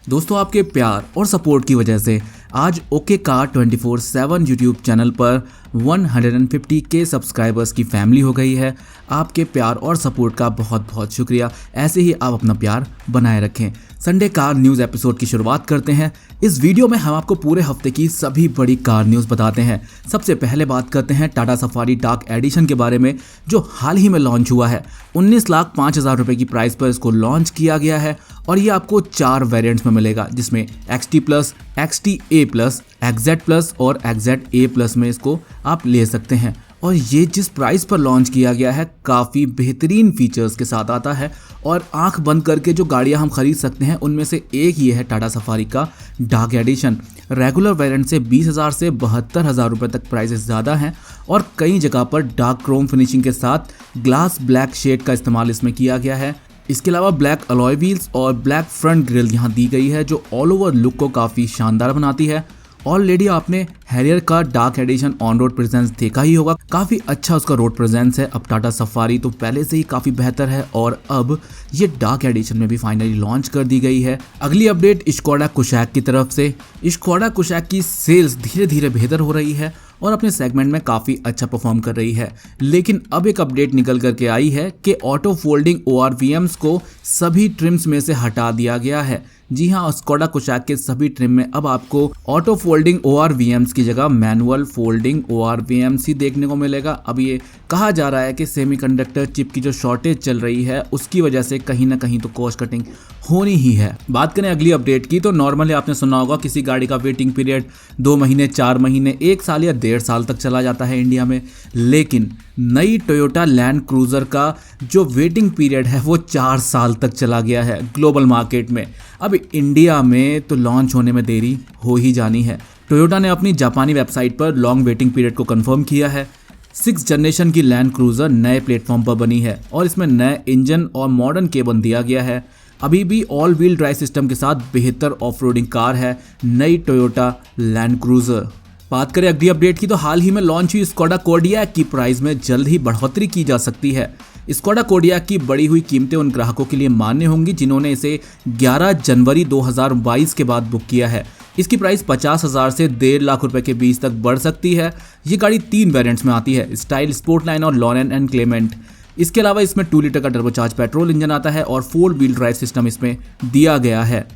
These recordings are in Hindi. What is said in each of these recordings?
दोस्तों आपके प्यार और सपोर्ट की वजह से आज ओके कार 24/7 यूट्यूब चैनल पर 150K सब्सक्राइबर्स की फैमिली हो गई है। आपके प्यार और सपोर्ट का बहुत बहुत शुक्रिया। ऐसे ही आप अपना प्यार बनाए रखें। संडे कार न्यूज़ एपिसोड की शुरुआत करते हैं। इस वीडियो में हम आपको पूरे हफ्ते की सभी बड़ी कार न्यूज़ बताते हैं। सबसे पहले बात करते हैं टाटा सफारी डार्क एडिशन के बारे में, जो हाल ही में लॉन्च हुआ है। 19,05,000 रुपये की प्राइस पर इसको लॉन्च किया गया है और ये आपको 4 वेरिएंट्स में मिलेगा, जिसमें XT plus, XT-A plus, XZ plus और XZ-A प्लस में इसको आप ले सकते हैं। और ये जिस प्राइस पर लॉन्च किया गया है काफ़ी बेहतरीन फीचर्स के साथ आता है और आंख बंद करके जो गाड़ियां हम खरीद सकते हैं उनमें से एक ये है टाटा सफारी का डार्क एडिशन। रेगुलर वेरिएंट से 20,000 से 72,000 रुपये तक प्राइसेस ज़्यादा हैं और कई जगह पर डार्क क्रोम फिनिशिंग के साथ ग्लास ब्लैक शेड का इस्तेमाल इसमें किया गया है। इसके अलावा ब्लैक अलॉय व्हील्स और ब्लैक फ्रंट ग्रिल यहाँ दी गई है, जो ऑल ओवर लुक को काफ़ी शानदार बनाती है। ऑलरेडी आपने हैरियर का dark edition on road presence देखा ही होगा, काफ़ी अच्छा उसका रोड प्रेजेंस है। अब टाटा सफारी तो पहले से ही काफ़ी बेहतर है और अब ये डार्क एडिशन में भी फाइनली लॉन्च कर दी गई है। अगली अपडेट स्कोडा कुशैक की तरफ से। स्कोडा कुशैक की सेल्स धीरे धीरे बेहतर हो रही है और अपने सेगमेंट में काफ़ी अच्छा परफॉर्म कर रही है। लेकिन अब एक अपडेट निकल करके आई है कि ऑटो फोल्डिंग ORVMs को सभी ट्रिम्स में से हटा दिया गया है। जी हाँ, स्कोडा कुशैक के सभी ट्रिम में अब आपको ऑटो फोल्डिंग ORVMs की जगह मैनुअल फोल्डिंग ORVMs ही देखने को मिलेगा। अब ये कहा जा रहा है कि सेमीकंडक्टर चिप की जो शॉर्टेज चल रही है उसकी वजह से कहीं ना कहीं तो कॉस्ट कटिंग होनी ही है। बात करें अगली अपडेट की, तो नॉर्मली आपने सुना होगा किसी गाड़ी का वेटिंग पीरियड 2 महीने, 4 महीने, 1 साल या 1.5 साल तक चला जाता है इंडिया में। लेकिन नई टोयोटा लैंड क्रूजर का जो वेटिंग पीरियड है वो 4 साल तक चला गया है ग्लोबल मार्केट में। अब इंडिया में तो लॉन्च होने में देरी हो ही जानी है। टोयोटा ने अपनी जापानी वेबसाइट पर लॉन्ग वेटिंग पीरियड को कंफर्म किया है। 6th जनरेशन की लैंड क्रूजर नए प्लेटफॉर्म पर बनी है और इसमें नए इंजन और मॉडर्न केबन दिया गया है। अभी भी ऑल व्हील ड्राइव सिस्टम के साथ बेहतर ऑफ रोडिंग कार है नई टोयोटा लैंड क्रूजर। बात करें अगली अपडेट की, तो हाल ही में लॉन्च हुई स्कोडा कोडियाक की प्राइस में जल्द ही बढ़ोतरी की जा सकती है। स्कोडा कोडियाक की बढ़ी हुई कीमतें उन ग्राहकों के लिए मान्य होंगी जिन्होंने इसे 11 जनवरी 2022 के बाद बुक किया है। इसकी प्राइस 50,000 से 1.5 लाख रुपए के बीच तक बढ़ सकती है। ये गाड़ी 3 वेरिएंट्स में आती है, स्टाइल, स्पोर्टलाइन और लॉरेन एंड क्लेमेंट। इसके अलावा इसमें 2 लीटर का टर्बोचार्ज पेट्रोल इंजन आता है और 4 व्हील ड्राइव सिस्टम इसमें दिया गया है।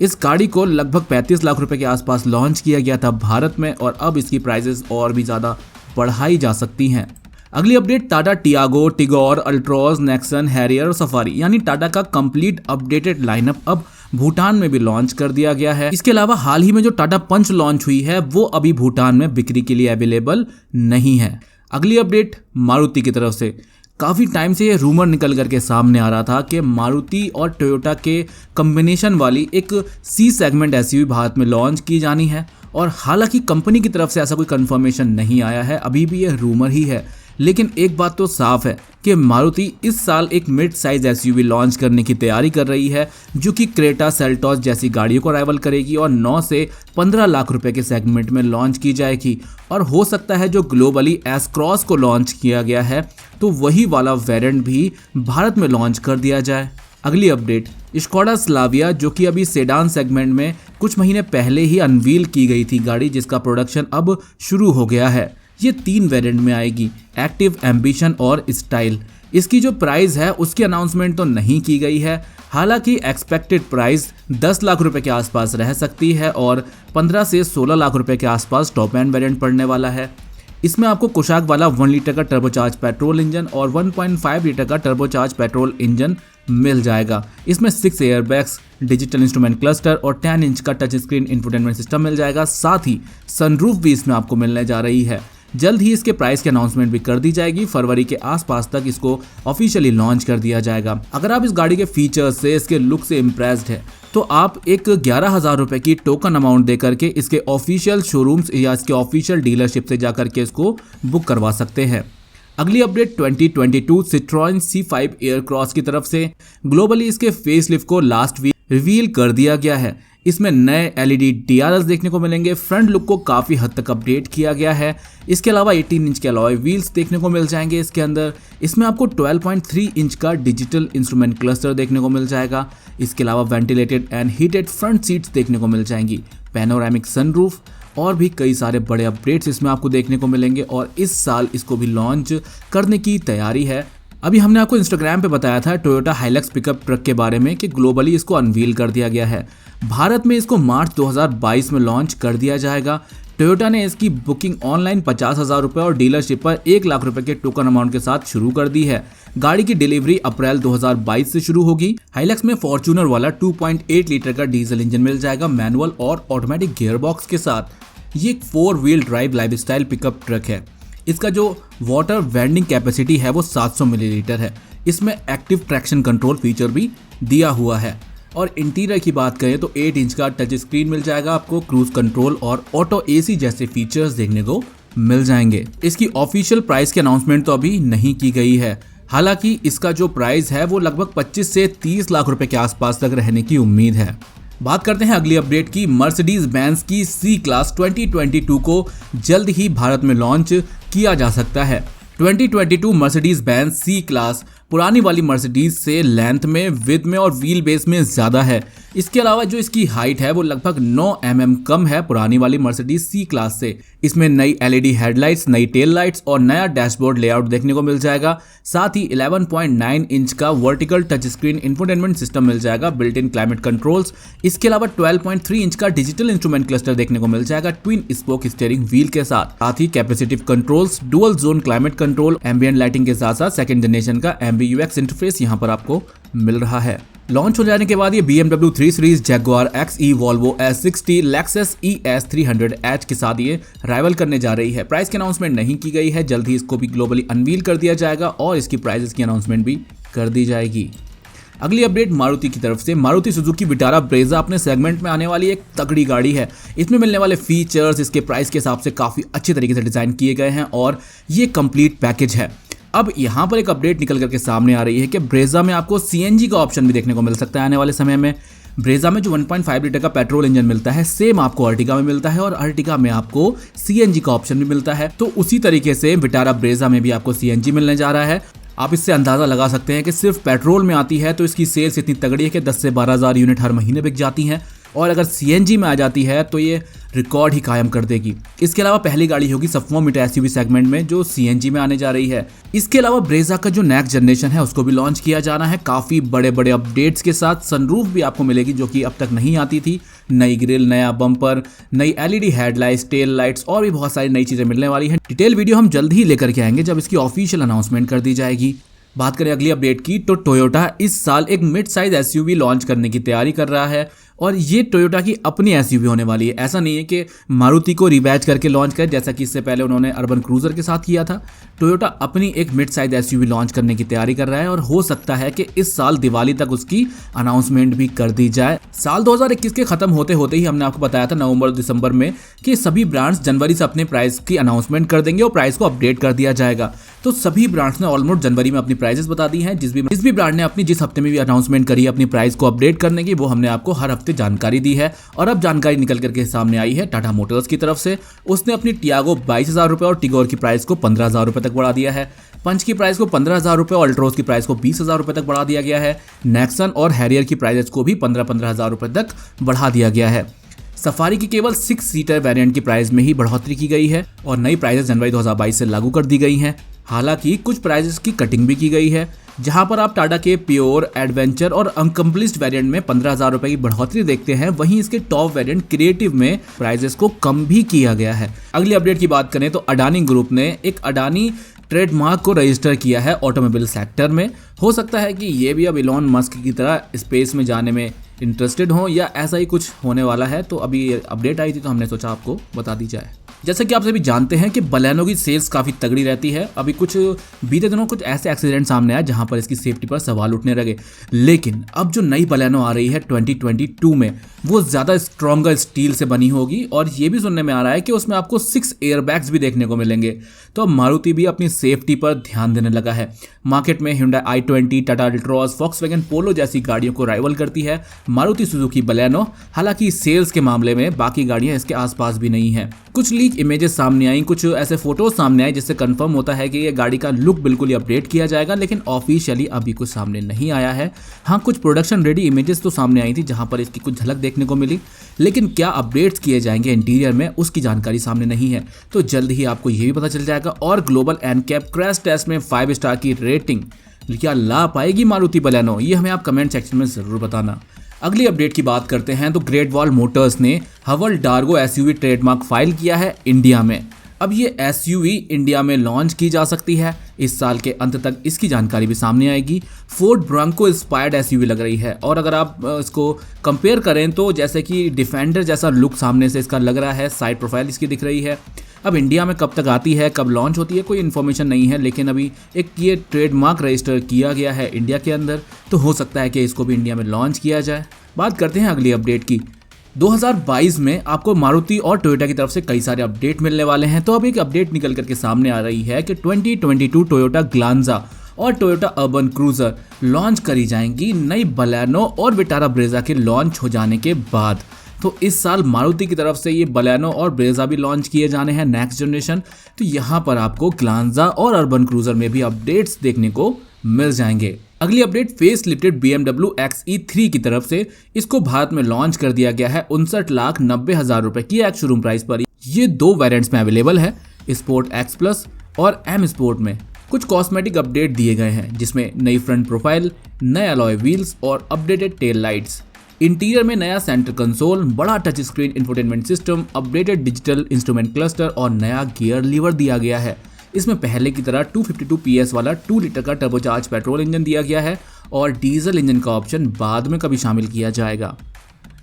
इस गाड़ी को लगभग 35 लाख रुपए के आसपास लॉन्च किया गया था भारत में और अब इसकी प्राइसेस और भी ज़्यादा बढ़ाई जा सकती हैं। अगली update Tata Tiago, Tigor, Altroz, Nexon, Harrier और सफारी यानी टाटा का कंप्लीट अपडेटेड लाइनअप अब भूटान में भी लॉन्च कर दिया गया है। इसके अलावा हाल ही में जो टाटा पंच लॉन्च हुई है वो अभी भूटान में बिक्री के लिए अवेलेबल नहीं है। अगली अपडेट मारुति की तरफ से। काफ़ी टाइम से ये रूमर निकल करके सामने आ रहा था कि मारुति और टोयोटा के कॉम्बिनेशन वाली एक C सेगमेंट SUV भारत में लॉन्च की जानी है और हालांकि कंपनी की तरफ से ऐसा कोई कंफर्मेशन नहीं आया है, अभी भी ये रूमर ही है। लेकिन एक बात तो साफ है कि मारुति इस साल एक मिड साइज SUV लॉन्च करने की तैयारी कर रही है, जो कि क्रेटा, सेल्टॉस जैसी गाड़ियों को राइवल करेगी और 9 से 15 लाख रुपए के सेगमेंट में लॉन्च की जाएगी। और हो सकता है जो ग्लोबली एस क्रॉस को लॉन्च किया गया है तो वही वाला वेरिएंट भी भारत में लॉन्च कर दिया जाए। अगली अपडेट स्कोडा स्लाविया, जो कि अभी सेडान सेगमेंट में कुछ महीने पहले ही अनवील की गई थी गाड़ी, जिसका प्रोडक्शन अब शुरू हो गया है। ये 3 वेरिएंट में आएगी, एक्टिव, एम्बिशन और स्टाइल। इसकी जो प्राइस है उसकी अनाउंसमेंट तो नहीं की गई है। हालांकि एक्सपेक्टेड प्राइस 10 लाख रुपए के आसपास रह सकती है और 15 से 16 लाख रुपए के आसपास टॉप एंड वेरिएंट पड़ने वाला है। इसमें आपको कुशाक वाला 1 लीटर का टर्बोचार्ज पेट्रोल इंजन और 1.5 लीटर का टर्बोचार्ज पेट्रोल इंजन मिल जाएगा। इसमें 6 एयरबैग्स, डिजिटल इंस्ट्रूमेंट क्लस्टर और 10 इंच का टच स्क्रीन इंफोटेनमेंट सिस्टम मिल जाएगा। साथ ही सनरूफ भी इसमें आपको मिलने जा रही है। जल्द ही इसके प्राइस की अनाउंसमेंट भी कर दी जाएगी। फरवरी के आसपास तक इसको ऑफिशियली लॉन्च कर दिया जाएगा। अगर आप इस गाड़ी के फीचर्स से, इसके लुक से इम्प्रेस्ड है तो आप एक 11,000 रुपए की टोकन अमाउंट दे करके इसके ऑफिशियल शोरूम्स या इसके ऑफिशियल डीलरशिप से जाकर के इसको बुक करवा सकते हैं। अगली अपडेट 2022 सिट्रोन C5 एयरक्रॉस की तरफ से। ग्लोबली इसके फेसलिफ्ट को लास्ट वीक रिवील कर दिया गया है। इसमें नए LED DRLs देखने को मिलेंगे। फ्रंट लुक को काफ़ी हद तक अपडेट किया गया है। इसके अलावा 18 इंच के अलॉय व्हील्स देखने को मिल जाएंगे इसके अंदर। इसमें आपको 12.3 इंच का डिजिटल इंस्ट्रूमेंट क्लस्टर देखने को मिल जाएगा। इसके अलावा ventilated and heated front seats देखने को मिल जाएंगी, पैनोरामिक सनरूफ और भी कई सारे बड़े अपडेट्स इसमें आपको देखने को मिलेंगे और इस साल इसको भी लॉन्च करने की तैयारी है। अभी हमने आपको इंस्टाग्राम पे बताया था टोयोटा हाइलक्स पिकअप ट्रक के बारे में कि ग्लोबली इसको अनवील कर दिया गया है। भारत में इसको मार्च 2022 में लॉन्च कर दिया जाएगा। टोयोटा ने इसकी बुकिंग ऑनलाइन 50,000 रुपये और डीलरशिप पर 1 लाख रुपए के टोकन अमाउंट के साथ शुरू कर दी है। गाड़ी की डिलीवरी अप्रैल 2022 से शुरू होगी। हाइलक्स में फॉर्च्यूनर वाला 2.8 लीटर का डीजल इंजन मिल जाएगा मैनुअल और ऑटोमेटिक गियरबॉक्स के साथ। ये एक 4 wheel drive lifestyle pickup truck है। इसका जो वाटर वेंडिंग कैपेसिटी है वो 700 मिलीलीटर है। इसमें एक्टिव ट्रैक्शन कंट्रोल फीचर भी दिया हुआ है। और इंटीरियर की बात करें तो 8 इंच का टच स्क्रीन मिल जाएगा आपको, क्रूज कंट्रोल और ऑटो AC जैसे फीचर्स देखने को मिल जाएंगे। इसकी ऑफिशियल प्राइस की अनाउंसमेंट तो अभी नहीं की गई है। हालांकि इसका जो प्राइस है वो लगभग 25 से 30 लाख रुपए के आसपास तक रहने की उम्मीद है। बात करते हैं अगली अपडेट की। मर्सिडीज बेंज की C क्लास 2022 को जल्द ही भारत में लॉन्च किया जा सकता है। 2022 मर्सिडीज बेंज C क्लास पुरानी वाली मर्सिडीज से लेंथ में, विड्थ में और व्हील बेस में ज़्यादा है। इसके अलावा जो इसकी हाइट है वो लगभग 9 mm कम है पुरानी वाली मर्सिडीज C क्लास से। इसमें नई LED हेडलाइट्स, नई टेल लाइट्स और नया डैशबोर्ड लेआउट देखने को मिल जाएगा। साथ ही 11.9 इंच का vertical touch screen infotainment system मिल जाएगा, बिल्ट इन क्लाइमेट कंट्रोल्स। इसके अलावा 12.3 इंच का डिजिटल इंस्ट्रूमेंट क्लस्टर देखने को मिल जाएगा ट्विन स्पोक स्टीयरिंग व्हील के साथ ही capacitive controls, dual zone climate control, ambient lighting के साथ साथ सेकंड जनरेशन का MBUX इंटरफेस यहाँ पर आपको मिल रहा है। लॉन्च हो जाने के बाद ये BMW 3 series, Jaguar XE, Volvo S60, Lexus ES 300H के साथ ये राइवल करने जा रही है। प्राइस की अनाउंसमेंट नहीं की गई है, जल्द ही इसको भी ग्लोबली अनवील कर दिया जाएगा और इसकी प्राइसेस की अनाउंसमेंट भी कर दी जाएगी। अगली अपडेट मारुति की तरफ से। मारुति सुजुकी विटारा ब्रेजा अपने सेगमेंट में आने वाली एक तगड़ी गाड़ी है। इसमें मिलने वाले फीचर्स इसके प्राइस के हिसाब से काफ़ी अच्छे तरीके से डिज़ाइन किए गए हैं और ये कंप्लीट पैकेज है। अब यहाँ पर एक अपडेट निकल करके सामने आ रही है कि ब्रेजा में आपको CNG का ऑप्शन भी देखने को मिल सकता है आने वाले समय में। ब्रेजा में जो 1.5 लीटर का पेट्रोल इंजन मिलता है सेम आपको अर्टिगा में मिलता है और अर्टिगा में आपको CNG का ऑप्शन भी मिलता है। तो उसी तरीके से विटारा ब्रेजा में भी आपको CNG मिलने जा रहा है। आप इससे अंदाज़ा लगा सकते हैं कि सिर्फ पेट्रोल में आती है तो इसकी सेल्स इतनी तगड़ी है कि 10 से 12,000 यूनिट हर महीने बिक जाती हैं और अगर CNG में आ जाती है तो ये रिकॉर्ड ही कायम कर देगी। इसके अलावा पहली गाड़ी होगी सब 4 मीटर SUV सेगमेंट में जो CNG में आने जा रही है। इसके अलावा ब्रेजा का जो नेक्स्ट जनरेशन है उसको भी लॉन्च किया जाना है काफ़ी बड़े बड़े अपडेट्स के साथ। सनरूफ भी आपको मिलेगी जो कि अब तक नहीं आती थी। नई ग्रिल, नया बम्पर, नई LED हेडलाइट्स, टेल लाइट्स और भी बहुत सारी नई चीज़ें मिलने वाली हैं। डिटेल वीडियो हम जल्द ही लेकर के आएंगे जब इसकी ऑफिशियल अनाउंसमेंट कर दी जाएगी। बात करें अगली अपडेट की तो टोयोटा इस साल एक मिड साइज SUV लॉन्च करने की तैयारी कर रहा है और ये टोयोटा की अपनी SUV होने वाली है। ऐसा नहीं है कि मारुति को रिबैच करके लॉन्च करे जैसा कि इससे पहले उन्होंने अर्बन क्रूजर के साथ किया था। टोयोटा अपनी एक मिड साइज SUV लॉन्च करने की तैयारी कर रहा है और हो सकता है कि इस साल दिवाली तक उसकी अनाउंसमेंट भी कर दी जाए। साल 2021 के खत्म होते होते ही हमने आपको बताया था नवंबर दिसंबर में कि सभी ब्रांड्स जनवरी से अपने प्राइस की अनाउंसमेंट कर देंगे और प्राइस को अपडेट कर दिया जाएगा। तो सभी ब्रांड्स ने ऑलमोस्ट जनवरी में अपनी प्राइसेस बता दी हैं। जिस भी ब्रांड ने अपनी जिस हफ्ते में भी अनाउंसमेंट करी है अपनी प्राइस को अपडेट करने की, वो हमने आपको हर हफ्ते जानकारी दी है। और अब जानकारी निकल करके सामने आई है टाटा मोटर्स की तरफ से। उसने अपनी टियागो 22,000 रुपये और टिगोर की प्राइस को 15,000 रुपये तक बढ़ा दिया है। पंच की प्राइस को 15,000 रुपये और अल्ट्रोज की प्राइस को 20,000 रुपये तक बढ़ा दिया गया है। नेक्सन और हैरियर की प्राइसेस को भी 15,000 रुपये तक बढ़ा दिया गया है। सफारी की केवल 6 सीटर वेरिएंट की प्राइस में ही बढ़ोतरी की गई है और नई प्राइसेस जनवरी 2022 से लागू कर दी गई हैं। हालांकि कुछ प्राइसेस की कटिंग भी की गई है, जहां पर आप टाटा के प्योर, एडवेंचर और अनकम्प्लीट वेरिएंट में 15,000 रुपए की बढ़ोतरी देखते हैं। वहीं इसके टॉप वेरिएंट क्रिएटिव में प्राइसेस को कम भी किया गया है। अगली अपडेट की बात करें तो अडानी ग्रुप ने एक अडानी ट्रेडमार्क को रजिस्टर किया है ऑटोमोबाइल सेक्टर में। हो सकता है कि ये भी अब इलॉन मस्क की तरह स्पेस में जाने में इंटरेस्टेड हो या ऐसा ही कुछ होने वाला है। तो अभी ये अपडेट आई थी तो हमने सोचा आपको बता दी जाए। जैसा कि आप सभी जानते हैं कि बलेनो की सेल्स काफ़ी तगड़ी रहती है। अभी कुछ बीते दिनों कुछ ऐसे एक्सीडेंट सामने आए जहां पर इसकी सेफ्टी पर सवाल उठने लगे, लेकिन अब जो नई बलेनो आ रही है 2022 में वो ज़्यादा स्ट्रॉन्गर स्टील से बनी होगी और ये भी सुनने में आ रहा है कि उसमें आपको 6 एयरबैग्स भी देखने को मिलेंगे। तो अब मारुति भी अपनी सेफ्टी पर ध्यान देने लगा है। मार्केट में Hyundai i20, Tata Altroz, Volkswagen पोलो जैसी गाड़ियों को राइवल करती है मारुति सुजुकी बलेनो। हालांकि सेल्स के मामले में बाकी गाड़ियां इसके आसपास भी नहीं है। कुछ लीक इमेजेस सामने आई, कुछ ऐसे फोटोज सामने आए जिससे कंफर्म होता है कि ये गाड़ी का लुक बिल्कुल ही अपडेट किया जाएगा, लेकिन ऑफिशियली अभी कुछ सामने नहीं आया है। हाँ, कुछ प्रोडक्शन रेडी इमेजेस तो सामने आई थी जहां पर इसकी कुछ झलक देखने को मिली, लेकिन क्या अपडेट्स किए जाएंगे इंटीरियर में उसकी जानकारी सामने नहीं है। तो जल्द ही आपको ये भी पता चल जाएगा। और ग्लोबल एनकैप क्रैश टेस्ट में 5 स्टार की रेटिंग क्या ला पाएगी मारुति बलेनो, ये हमें आप कमेंट सेक्शन में जरूर बताना। अगली अपडेट की बात करते हैं तो ग्रेट वॉल मोटर्स ने हवल डार्गो एसयूवी ट्रेडमार्क फाइल किया है इंडिया में। अब ये एसयूवी इंडिया में लॉन्च की जा सकती है। इस साल के अंत तक इसकी जानकारी भी सामने आएगी। फोर्ड ब्रांको इंस्पायर्ड एसयूवी लग रही है और अगर आप इसको कंपेयर करें तो जैसे कि डिफेंडर जैसा लुक सामने से इसका लग रहा है। साइड प्रोफाइल इसकी दिख रही है। अब इंडिया में कब तक आती है, कब लॉन्च होती है, कोई इन्फॉर्मेशन नहीं है, लेकिन अभी एक ये ट्रेडमार्क रजिस्टर किया गया है इंडिया के अंदर, तो हो सकता है कि इसको भी इंडिया में लॉन्च किया जाए। बात करते हैं अगली अपडेट की। 2022 में आपको मारुति और टोयोटा की तरफ से कई सारे अपडेट मिलने वाले हैं। तो अब एक अपडेट निकल करके सामने आ रही है कि 2022 टोयोटा ग्लांजा और टोयोटा अर्बन क्रूजर लॉन्च करी जाएंगी नई बलेनो और विटारा ब्रेजा के लॉन्च हो जाने के बाद। तो इस साल मारुति की तरफ से ये बलेनो और ब्रेजा भी लॉन्च किए जाने हैं नेक्स्ट जनरेशन। तो यहाँ पर आपको ग्लांजा और अर्बन क्रूजर में भी अपडेट्स देखने को मिल जाएंगे। अगली update face lifted BMW XE3 की तरफ से इसको भारत में लॉन्च कर दिया गया है 59,90,000 रुपए की एक्स शोरूम प्राइस पर। ये 2 वेरिएंट्स में अवेलेबल है, स्पोर्ट एक्स प्लस और एम स्पोर्ट में। कुछ कॉस्मेटिक अपडेट दिए गए हैं जिसमें नई फ्रंट प्रोफाइल, नए अलॉय व्हील्स और अपडेटेड टेल लाइट्स। इंटीरियर में नया सेंटर कंसोल, बड़ा touch screen infotainment system, updated digital instrument cluster और नया गियर लीवर दिया गया है। इसमें पहले की तरह 252 PS वाला 2 लीटर का टर्बोचार्ज पेट्रोल इंजन दिया गया है और डीजल इंजन का ऑप्शन बाद में कभी शामिल किया जाएगा।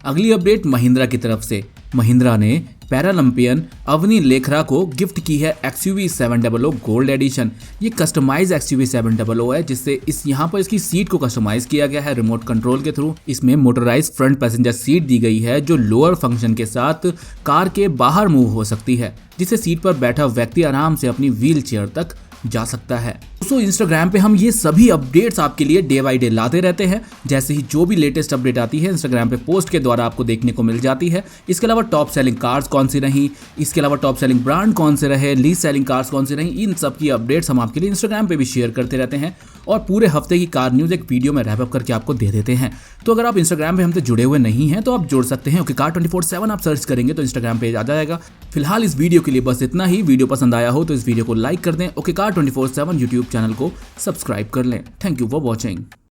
अगली अपडेट महिंद्रा की तरफ से। महिंद्रा ने पैरालंपियन अवनी लेखरा को गिफ्ट की है XUV 700 गोल्ड एडिशन। ये कस्टमाइज XUV 700 है जिससे यहाँ पर इसकी सीट को कस्टमाइज किया गया है रिमोट कंट्रोल के थ्रू। इसमें मोटराइज फ्रंट पैसेंजर सीट दी गई है जो लोअर फंक्शन के साथ कार के बाहर मूव हो सकती है, जिससे सीट पर बैठा व्यक्ति आराम से अपनी व्हील चेयर तक जा सकता है। दोस्तों, इंस्टाग्राम पे हम ये सभी अपडेट्स आपके लिए डे बाय डे लाते रहते हैं। जैसे ही जो भी लेटेस्ट अपडेट आती है इंस्टाग्राम पे पोस्ट के द्वारा आपको देखने को मिल जाती है। इसके अलावा टॉप सेलिंग कार्स कौन सी रही, इसके अलावा टॉप सेलिंग ब्रांड कौन से रहे, लीस्ट सेलिंग कार्स कौन सी रही, इन सब की अपडेट्स हम आपके लिए इंस्टाग्राम पे भी शेयर करते रहते हैं और पूरे हफ्ते की कार न्यूज़ एक वीडियो में रैप अप करके आपको दे देते हैं। तो अगर आप इंस्टाग्राम पे हमसे जुड़े हुए नहीं हैं तो आप जुड़ सकते हैं। ओके कार 24/7 आप सर्च करेंगे तो इंस्टाग्राम पेज आ जाएगा। फिलहाल इस वीडियो के लिए बस इतना ही। वीडियो पसंद आया हो तो इस वीडियो को लाइक कर दें। ओके कार 24/7 यूट्यूब चैनल को सब्सक्राइब कर लें। Thank you for watching.